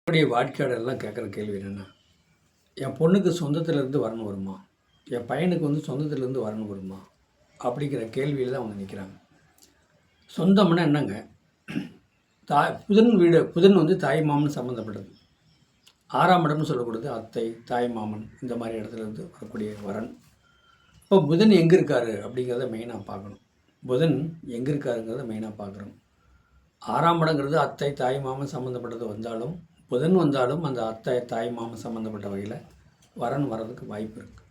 என்னுடைய வாடிக்கையாளர்லாம் கேட்குற கேள்வி என்னென்னா, என் பொண்ணுக்கு சொந்தத்திலேருந்து வரன் வருமா? என் பையனுக்கு வந்து சொந்தத்திலேருந்து வரன் வருமா? அப்படிங்கிற கேள்வியில் தான் அவங்க நிற்கிறாங்க. சொந்தம்னா என்னங்க? புதன் வந்து தாய் மாமன் சம்மந்தப்பட்டது. 6ஆம் இடம்னு சொல்லக்கூடியது அத்தை, தாய் மாமன் இந்த மாதிரி இடத்துலேருந்து வரக்கூடிய வரன். இப்போ புதன் எங்கே இருக்கார் அப்படிங்கிறத மெயினாக பார்க்கணும். புதன் எங்கே இருக்காருங்கிறத மெயினாக பார்க்குறோம். 6ஆம் இடங்கிறது அத்தை, தாய் மாமன் சம்மந்தப்பட்டது வந்தாலும், புதன் வந்தாலும் அந்த அத்தை, தாய் மாமன் சம்மந்தப்பட்ட வகையில் வரன் வர்றதுக்கு வாய்ப்பு இருக்குது.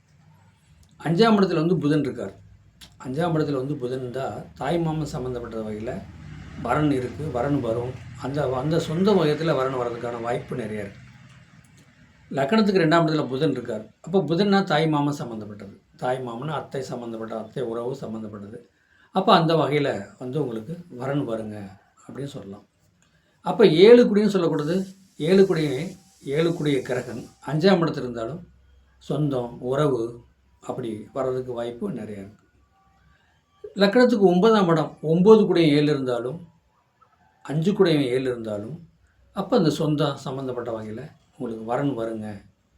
5ஆம் இடத்துல வந்து புதன் இருக்கார். 5ஆம் இடத்துல வந்து புதன் இருந்தால் தாய் மாமன் சம்மந்தப்பட்ட வகையில் வரன் இருக்குது, வரன் வரும். அந்த சொந்த வகையத்தில் வரன் வர்றதுக்கான வாய்ப்பு நிறையா இருக்குது. லக்கணத்துக்கு 2ஆம் இடத்துல புதன் இருக்கார். அப்போ புதன்னா தாய் மாமன் சம்மந்தப்பட்டது. தாய் மாமன் அத்தை சம்மந்தப்பட்ட அத்தை உறவு சம்மந்தப்பட்டது. அப்போ அந்த வகையில் வந்து உங்களுக்கு வரன் வருங்க அப்படின்னு சொல்லலாம். அப்போ 7 குடின்னு சொல்லக்கூடாது. 7 குடிய கிரகன் 5ஆம் இடத்துல இருந்தாலும் சொந்தம் உறவு அப்படி வர்றதுக்கு வாய்ப்பு நிறையா இருக்குது. லக்கணத்துக்கு 9ஆம் இடம் 9 குடையும் 7 இருந்தாலும் 5 குடையும் 7 இருந்தாலும் அப்போ அந்த சொந்தம் சம்மந்தப்பட்ட வகையில் உங்களுக்கு வரன் வருங்க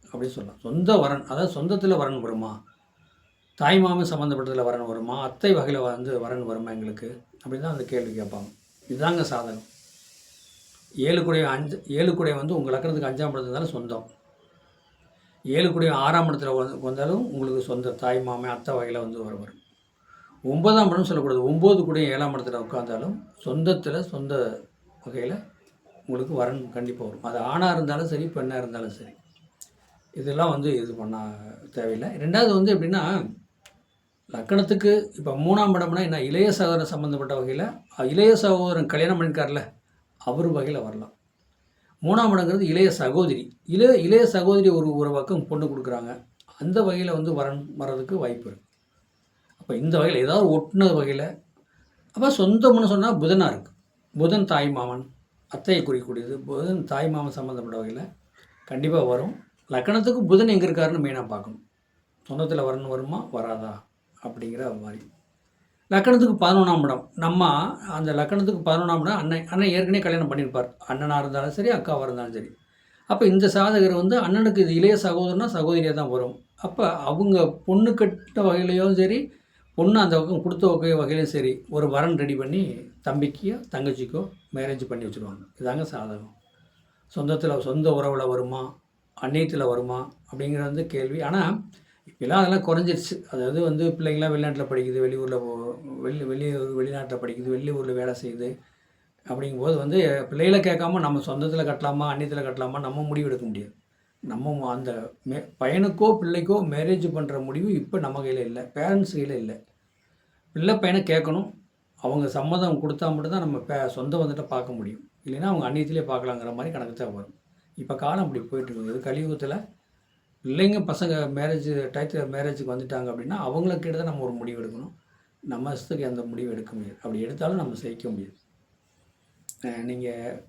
அப்படின்னு சொல்லலாம். சொந்த வரன், அதாவது சொந்தத்தில் வரன் வருமா, தாய் மாமன் சம்மந்தப்பட்டதில் வரன் வருமா, அத்தை வகையில் வந்து வரன் வருமா எங்களுக்கு அப்படின்னு தான் அந்த கேள்வி கேட்பாங்க. இதுதாங்க சாதகம். 7 குடைய வந்து உங்கள் லக்கணத்துக்கு 5ஆம் இடத்துல இருந்தாலும் சொந்தம். 7 குடைய 6ஆம் இடத்துல வந்தாலும் உங்களுக்கு சொந்த தாய் மாமன் அத்தை வகையில் வந்து வரும். 9ஆம் இடம்னு சொல்லக்கூடாது. 9 குடைய 7ஆம் இடத்துல உட்காந்தாலும் சொந்த வகையில் உங்களுக்கு வரன் கண்டிப்பாக வரும். அது ஆணாக இருந்தாலும் சரி, பெண்ணாக இருந்தாலும் சரி. இதெல்லாம் வந்து இது பண்ண தேவையில்லை. 2வது வந்து எப்படின்னா, லக்கணத்துக்கு இப்போ 3ஆம் இடம்னா என்ன, இளைய சகோதரன் சம்மந்தப்பட்ட வகையில் இளைய சகோதரன் கல்யாணம் பண்ணியிருக்கார்ல அவர் வகையில் வரலாம். 3ஆம் இடங்கிறது இளைய சகோதரி. இளைய சகோதரி ஒரு பக்கம் பொண்ணு கொடுக்குறாங்க. அந்த வகையில் வந்து வரன் வர்றதுக்கு வாய்ப்பு இருக்குது. அப்போ இந்த வகையில் ஏதாவது ஒட்டுன வகையில் அப்போ சொந்தம்னு சொன்னால் புதனாக இருக்குது. புதன் தாய் மாமன் அத்தையை குறிக்கக்கூடியது. புதன் தாய் மாமன் சம்மந்தப்பட்ட வகையில் கண்டிப்பாக வரும். லக்கணத்துக்கு புதன் எங்கே இருக்காருன்னு மெயினாக பார்க்கணும். சொந்தத்தில் வரணும் வருமா வராதா அப்படிங்கிற மாதிரி. லக்கணத்துக்கு 11ஆம் இடம், நம்ம அந்த லக்கணத்துக்கு 11ஆம் இடம் அண்ணன் ஏற்கனவே கல்யாணம் பண்ணியிருப்பார். அண்ணனாக இருந்தாலும் சரி, அக்காவாக இருந்தாலும் சரி. அப்போ இந்த சாதகர் வந்து அண்ணனுக்கு இது இளைய சகோதரனா சகோதரியாக தான் வரும். அப்போ அவங்க பொண்ணு கட்ட வகையிலையும் சரி, பொண்ணு அந்த பக்கம் கொடுத்த வகையிலையும் சரி, ஒரு வரன் ரெடி பண்ணி தம்பிக்கோ தங்கச்சிக்கோ மேரேஜ் பண்ணி வச்சுருவாங்க. இதாங்க சாதகம். சொந்த உறவில் வருமா, அந்நியத்தில் வருமா அப்படிங்கிற வந்து கேள்வி. ஆனால் இப்போலாம் அதெல்லாம் குறைஞ்சிருச்சு. அதாவது வந்து பிள்ளைங்களாம் வெளிநாட்டில் படிக்குது, வெளிநாட்டில் படிக்குது, வெளியூரில் வேலை செய்யுது. அப்படிங்கும்போது வந்து பிள்ளைகளை கேட்காம நம்ம சொந்தத்தில் கட்டலாமா அந்நியத்தில் கட்டலாமா நம்ம முடிவு எடுக்க முடியாது. நம்ம அந்த பையனுக்கோ பிள்ளைக்கோ மேரேஜ் பண்ணுற முடிவு இப்போ நம்ம கையில் இல்லை, பேரண்ட்ஸ் கையில் இல்லை. பிள்ளை பையனை கேட்கணும். அவங்க சம்மதம் கொடுத்தா மட்டும்தான் நம்ம சொந்த வந்துட்டு பார்க்க முடியும். இல்லைன்னா அவங்க அந்நியத்திலே பார்க்கலாங்கிற மாதிரி கணக்கு தான் வரும். இப்போ காலம் அப்படி போயிட்டுருக்குது. கலியுகத்தில் பிள்ளைங்க பசங்க மேரேஜுக்கு வந்துட்டாங்க அப்படின்னா அவங்கள கேட்டு தான் நம்ம ஒரு முடிவு எடுக்கணும். நம்ம இஷ்டத்துக்கு அந்த முடிவு எடுக்க முடியாது. அப்படி எடுத்தாலும் நம்ம ஜெயிக்க முடியாது. நீங்கள்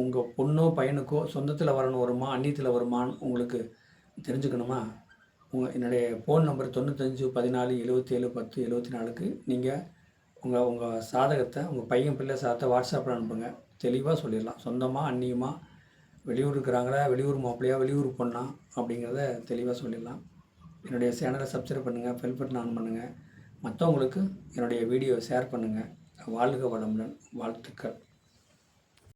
உங்கள் பொண்ணோ பையனுக்கோ சொந்தத்தில் வரணும் வருமா அந்நியத்தில் வருமானு உங்களுக்கு தெரிஞ்சுக்கணுமா, என்னுடைய ஃபோன் நம்பர் 95 14 77 10 74க்கு நீங்கள் உங்கள் சாதகத்தை, உங்கள் பையன் பிள்ளை சாதத்தை வாட்ஸ்அப்பில் அனுப்புங்க. தெளிவாக சொல்லிடலாம். சொந்தமாக அந்நியமாக, வெளியூர் இருக்கிறாங்களா, வெளியூர் மாப்பிள்ளையா, வெளியூர் பொண்ணா அப்படிங்கிறத தெளிவாக சொல்லிடலாம். என்னுடைய சேனலை சப்ஸ்கிரைப் பண்ணுங்கள், பெல் பட்டன் ஆன் பண்ணுங்கள். மற்றவங்களுக்கு என்னுடைய வீடியோவை ஷேர் பண்ணுங்கள். வாழ்க வளமுடன். வாழ்த்துக்கள்.